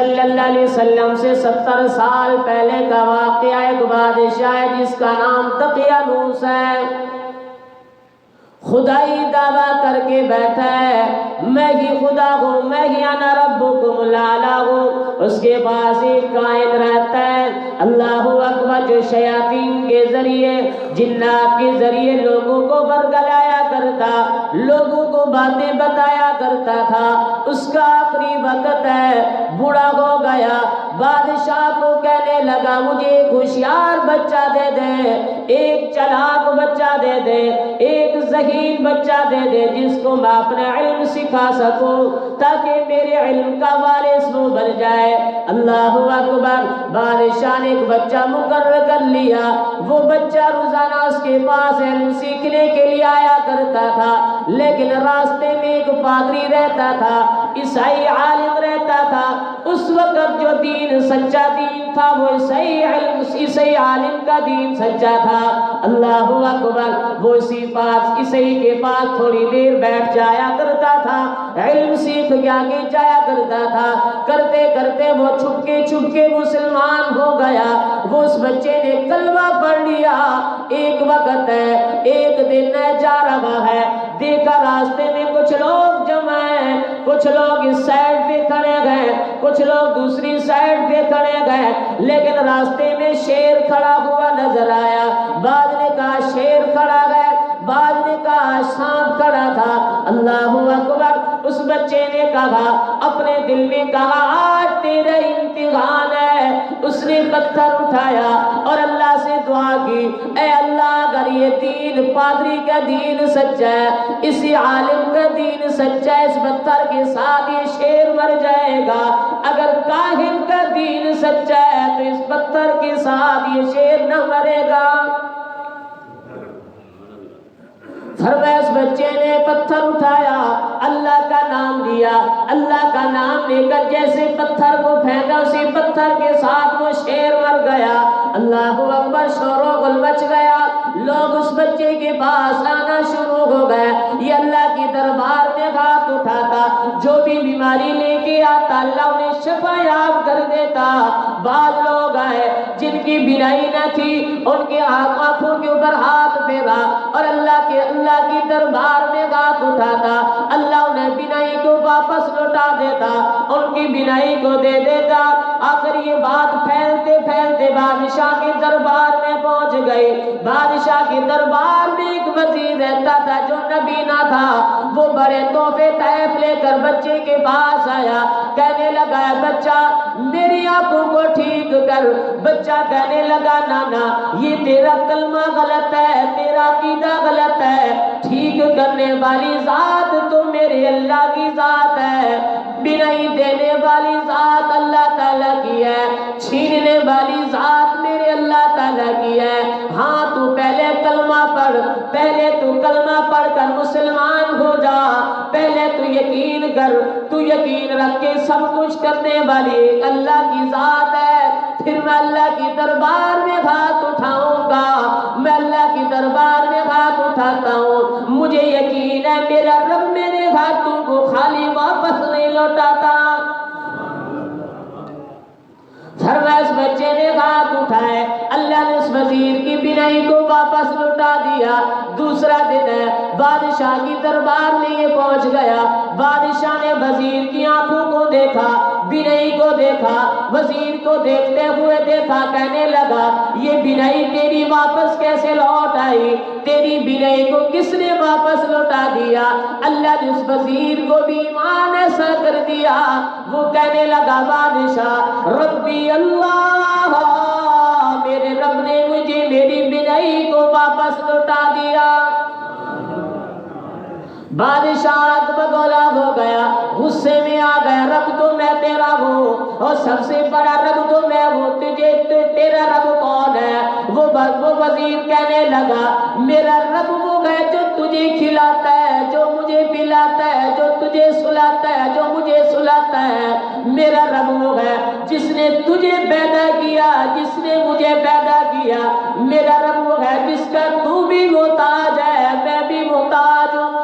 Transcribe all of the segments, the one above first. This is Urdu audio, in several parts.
صلی اللہ علیہ وسلم سے 70 سال پہلے کا واقعہ، ایک بادشاہ ہے جس کا نام دقیانوس ہے، خدائی دعویٰ کر کے بیٹھا ہے میں ہی خدا ہوں، میں ہی انا ربکم الاعلی ہوں۔ اس کے پاس ایک کائن رہتا ہے اللہ اکبر، جو شیاطین کے ذریعے، جنات کے ذریعے لوگوں کو برگلایا کرتا، لوگوں کو باتیں بتایا کرتا تھا۔ اس کا آخری وقت ہے، بوڑھا ہو گیا، بادشاہ کو کہنے لگا مجھے ایک ہوشیار بچہ دے دے، ایک چلاک بچہ دے دے، ایک ذہین بچہ دے دے جس کو میں اپنے علم سکھا سکوں تاکہ میرے علم کا وارث وہ بن جائے۔ اللہ اکبر، بادشاہ نے ایک بچہ مقرر کر لیا۔ وہ بچہ روزانہ اس کے پاس علم سیکھنے کے لیے آیا کرتا تھا، لیکن راستے میں ایک پادری رہتا تھا، عیسائی عالم رہتا تھا۔ اس وقت جو دین سچا دین تھا وہ عیسائی عالم کا دین سچا تھا۔ اللہ اکبر، وہ عیسائی کے پاس تھوڑی دیر بیٹھ جایا کرتا تھا، علم سیکھ کے آگے جایا کرتا تھا۔ کرتے کرتے وہ چھپ کے مسلمان ہو گیا۔ وہ اس بچے نے کلمہ پڑھ لیا۔ ایک وقت ہے، ایک دن ہے، جا رہا ہے، دیکھا راستے میں کچھ لوگ جمع ہیں، کچھ لوگ اس سائڈ پہ کھڑے گئے، کچھ لوگ دوسری سائڈ پہ کھڑے گئے، لیکن راستے میں شیر کھڑا ہوا نظر آیا۔ بعد نے کہا شیر کھڑا ہے، بعد نے کہا سانپ کھڑا تھا۔ اللہ اکبر، اس بچے نے کہا، اپنے دل میں کہا آج تیرا امتحان ہے۔ اس نے پتھر اٹھایا اور اللہ سے دعا کی، اے اللہ اگر یہ دین پادری کا دین سچا ہے، اسی عالم کا دین سچا ہے، اس پتھر کے ساتھ یہ شیر مر جائے گا۔ اگر کاہن کا دین سچا ہے تو اس پتھر کے ساتھ یہ شیر نہ مرے گا۔ فرمایا اس بچے نے پتھر اٹھایا، اللہ کا نام لیا، اللہ کا نام لے کر جیسے پتھر کو پھینکا، اسی پتھر کے ساتھ وہ شیر مر گیا۔ اللہ اکبر، شور و غل مچ گیا، لوگ اس بچے کے پاس آنا شروع ہو گئے۔ یہ اللہ کی دربار میں ہاتھ اٹھاتا، جو بھی بیماری لے کے آتا اللہ انہیں شفا یاب کر دیتا۔ بعض لوگ آئے جن کی بینائی نہ تھی، ان کے آنکھوں کے اوپر ہاتھ پھیرا اور اللہ کی دربار میں ہاتھ اٹھاتا، اللہ انہیں بینائی کو واپس لوٹا دیتا، ان کی بینائی کو دے دیتا۔ آخر یہ بات پھیلتے پھیلتے بادشاہ کے دربار میں پہنچ گئی۔ بادشاہ کے دربار میں ایک وزیر رہتا تھا جو نبی نہ تھا، وہ بڑے تحفے تحائف لے کر بچے کے پاس آیا، کہنے لگا بچہ میری آنکھوں کو ٹھیک کر۔ بچہ کہنے لگا نانا یہ تیرا کلمہ غلط ہے، تیرا عقیدہ غلط ہے، ٹھیک کرنے والی ذات تو میرے اللہ کی ذات ہے، بینائی دینے والی ذات اللہ تعالیٰ کی ہے، چھیننے والی ذات میرے اللہ تعالیٰ کی ہے۔ ہاں تو پہلے کلمہ پڑھ، پہلے تو کلمہ پڑھ کر مسلمان ہو جا، پہلے تو یقین کر، تو یقین رکھ کے سب کچھ کرنے والی ایک اللہ کی ذات ہے، پھر میں اللہ کی دربار میں ہاتھ اٹھاؤں گا، میں اللہ کی دربار میں ہاتھ اٹھاتا ہوں، مجھے یقین ہے میرا رب میرے ہاتھوں کو خالی واپس نہیں لوٹاتا۔ فرمایا اس بچے نے ہاتھ اٹھائے، اللہ نے اس وزیر کی بینائی کو واپس لوٹا دیا۔ دوسرا دن ہے، بادشاہ کی دربار میں یہ پہنچ گیا۔ بادشاہ نے وزیر کی آنکھوں کو دیکھا، بینائی کو دیکھا، وزیر کو دیکھتے ہوئے دیکھا، کہنے لگا یہ بینائی تیری واپس کیسے لوٹ آئی؟ تیری بینائی کو کس نے واپس لوٹا دیا؟ اللہ نے اس وزیر کو بھی ایمان ایسا کر دیا، وہ کہنے لگا بادشاہ ربی اللہ، میرے رب نے مجھے میری بینائی کو واپس لوٹا دیا۔ بادشاہ آگ بگولا ہو گیا، غصے میں آ گیا، رب تو میں تیرا ہوں اور سب سے بڑا رب تو میں ہوں، تیرا رب کون ہے؟ وہ وزیر کہنے لگا میرا رب وہ ہے جو تجھے کھلاتا ہے، جو مجھے پلاتا ہے، جو تجھے سلاتا ہے، جو مجھے سلاتا ہے، میرا رب وہ ہے جس نے تجھے پیدا کیا، جس نے مجھے پیدا کیا، میرا رب وہ ہے جس کا تو بھی محتاج ہے، میں بھی محتاج ہوں۔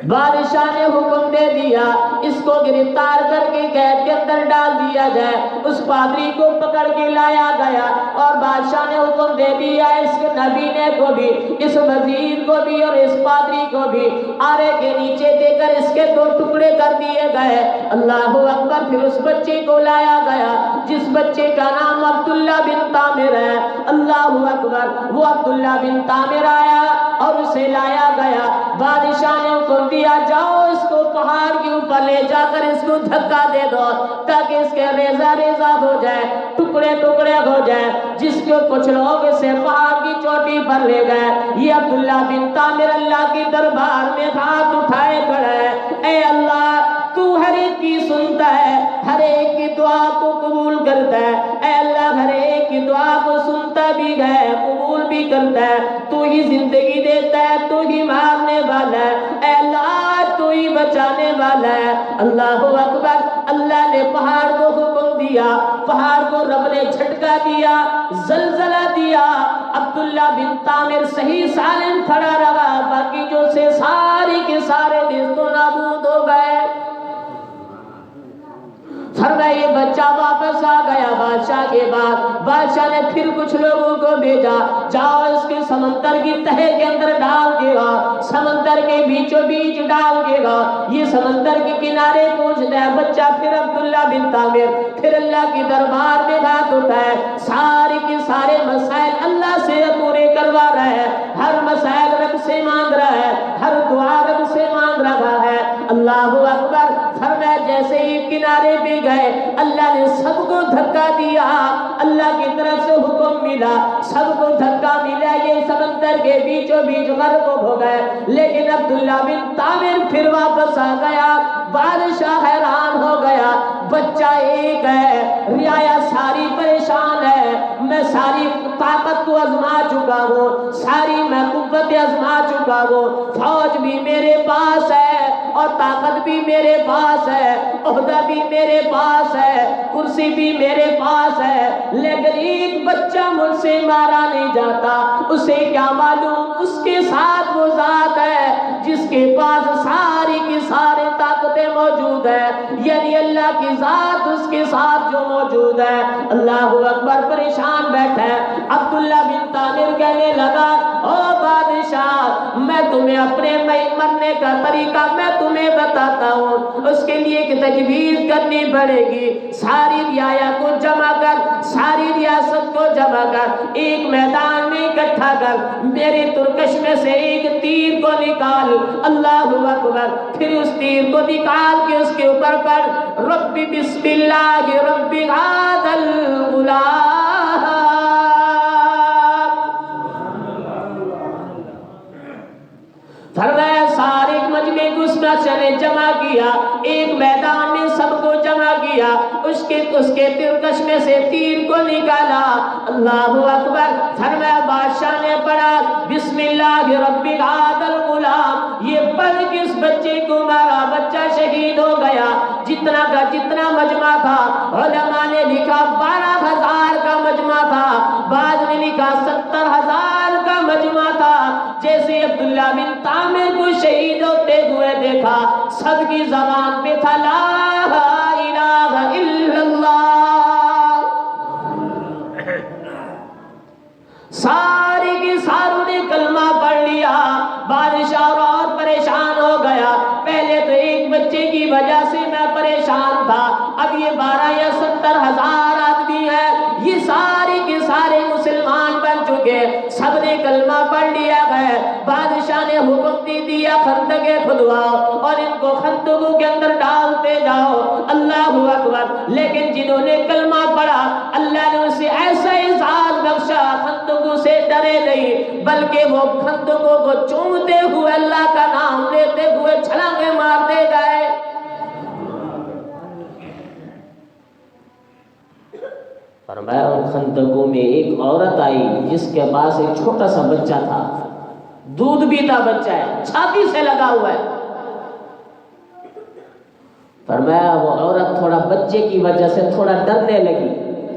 بادشاہ نے حکم دے دیا اس کو گرفتار کر کے قید کے اندر ڈال دیا جائے۔ اس پادری کو پکڑ کے لایا گیا اور بادشاہ نے حکم دے دیا اس نبینے کو بھی، اس وزیر کو بھی اور اس پادری کو بھی آرے کے نیچے دے کر اس کے 2 ٹکڑے کر دیے گئے۔ اللہ اکبر۔ پھر اس بچے کو لایا گیا جس بچے کا نام عبداللہ بن طامر ہے۔ اللہ اکبر۔ وہ عبداللہ بن طامر آیا اور اسے لایا گیا۔ بادشاہ نے حکم دیا جاؤ اس کو پہاڑ کے اوپر لے جا کر اس کو دھکا دے دو تاکہ اس کے ریزہ ریزہ ہو جائے، ٹکڑے ٹکڑے ہو جائے۔ جس کو کچھ لوگ اسے پہاڑ کی چوٹی پر لے گئے۔ یہ عبداللہ بن طامر اللہ کی دربار میں ہاتھ اٹھائے کھڑا ہے، اے اللہ تو ہر ایک کی سنتا ہے، ہر ایک کی دعا کو قبول کرتا ہے۔ اے اللہ ہر ایک کی دعا کو سنتا بھی ہے، قبول بھی کرتا ہے۔ تو ہی زندگی دیتا ہے، تو ہی مارنے والا ہے۔ اے اللہ تو ہی بچانے والا ہے۔ اللہ اکبر۔ اللہ نے پہاڑ کو حکم دیا، پہاڑ کو رب نے جھٹکا دیا، زلزلہ دیا۔ عبداللہ بن طامر صحیح سالم کھڑا رہا، باقی جو سے سارے کے سارے نیست و نابود ہو گئے۔ فرمایا یہ بچہ واپس آ گیا بادشاہ کے بعد۔ بادشاہ نے پھر کچھ لوگوں کو بھیجا، جاؤ اس کے سمندر کی تہہ کے اندر ڈال دے گا، سمندر کے بیچوں بیچ ڈال دے گا۔ یہ سمندر کے کنارے پہنچتا ہے بچہ۔ پھر عبداللہ بن طامر پھر اللہ کی دربار میں ہاتھ اٹھائے، سارے کے سارے مسائل اللہ سے پورے کروا رہا ہے، ہر مسائل رب سے مانگ رہا ہے، ہر دعا رب سے مانگ رہا ہے۔ اللہ اکبر۔ فرمایا جیسے ہی کنارے پہ گئے اللہ نے سب کو دھکا دیا، اللہ کی طرف سے حکم ملا، سب کو دھکا ملا، یہ سمندر کے بیچوں بیچ غرق ہو گئے۔ لیکن عبداللہ بن طامر پھر واپس آ گیا۔ بادشاہ حیران ہو گیا، بچہ ایک ہے، رعایا ساری پریشان ہے، میں ساری طاقت کو آزما چکا ہوں، ساری میں قوت آزما چکا ہوں، فوج بھی میرے پاس ہے اور طاقت بھی میرے پاس ہے، عہدہ بھی میرے پاس ہے، کرسی بھی میرے پاس ہے، لیکن ایک بچہ مجھ سے مارا نہیں جاتا۔ اسے کیا معلوم اس کے ساتھ وہ ذات ہے جس کے پاس ساری کی ساری طاقتیں موجود ہیں، یعنی اللہ کی ذات اس کے ساتھ جو موجود ہے۔ اللہ اکبر۔ پریشان بیٹھا ہے عبداللہ بن طامر، کہنے لگا او بادشاہ میں تمہیں اپنے مرنے کا طریقہ میں تمہیں بتاتا ہوں، اس کے لیے ایک تجویز کرنی پڑے گی۔ ساری رعایا کو جمع کر، ساری ریاست کو جمع کر، ایک میدان میں اکٹھا کر، میرے ترکش میں سے ایک تیر کو نکال۔ اللہ اکبر۔ پھر اس تیر کو نکال کے اس کے اوپر پڑھ رب بسم اللہ رب ھذا الغلام۔ فرمایا سارے مجمع کو اس نے جمع کیا، ایک میدان میں سب کو جمع کیا، اس کے ترکش میں سے تیر کو نکالا۔ اللہ اکبر۔ فرمایا بادشاہ نے پڑھا بسم اللہ رب ھذا الغلام، یہ پڑھ کے اس بچے کو مارا، بچہ شہید ہو گیا۔ جتنا کا جتنا مجمع تھا، علماء نے لکھا 12,000 کا مجمع تھا، بعد میں لکھا 70,000 کا مجمع تھا۔ جیسے عبداللہ بن طامر کو شہید ہوتے ہوئے دیکھا، سب کی زبان پہ تھا لا الہ الا اللہ۔ سارے کے ساروں نے کلمہ پڑھ لیا۔ بادشاہ اور پریشان ہو گیا، پہلے تو ایک بچے کی وجہ سے میں پریشان تھا، اب یہ 12 یا 70,000 آدمی ہے، یہ سارے کے سارے مسلمان بن چکے، سب نے کلمہ پڑھ لیا ہے۔ بادشاہ نے حکم دیا خندقیں کھدواؤ اور ان کو خندقوں کے اندر ڈالتے جاؤ۔ اللہ اکبر۔ لیکن جنہوں نے کلمہ پڑھا اللہ نے اسے ایسا اعزاز بخشا، خندقوں سے ڈرے نہیں بلکہ وہ خندقوں کو چومتے ہوئے اللہ کا نام لیتے ہوئے چھلانگیں مارتے گئے۔ فرمایا ان خندقوں میں ایک عورت آئی جس کے پاس ایک چھوٹا سا بچہ تھا، دودھ پیتا بچہ ہے، چھاتی سے لگا ہوا ہے۔ فرمایا وہ عورت تھوڑا بچے کی وجہ سے تھوڑا ڈرنے لگی،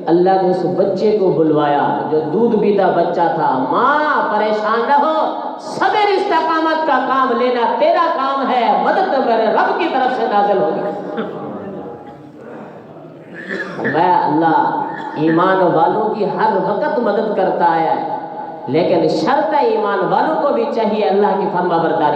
اللہ نے اس بچے کو بلوایا جو دودھ پیتا بچہ تھا، ماں پریشان نہ ہو، صبر استقامت کا کام لینا تیرا کام ہے، مدد میرے رب کی طرف سے نازل ہوگی۔ میں اللہ ایمان والوں کی ہر وقت مدد کرتا آیا ہے، لیکن شرط ہے ایمان والوں کو بھی چاہیے اللہ کی فرما برداری۔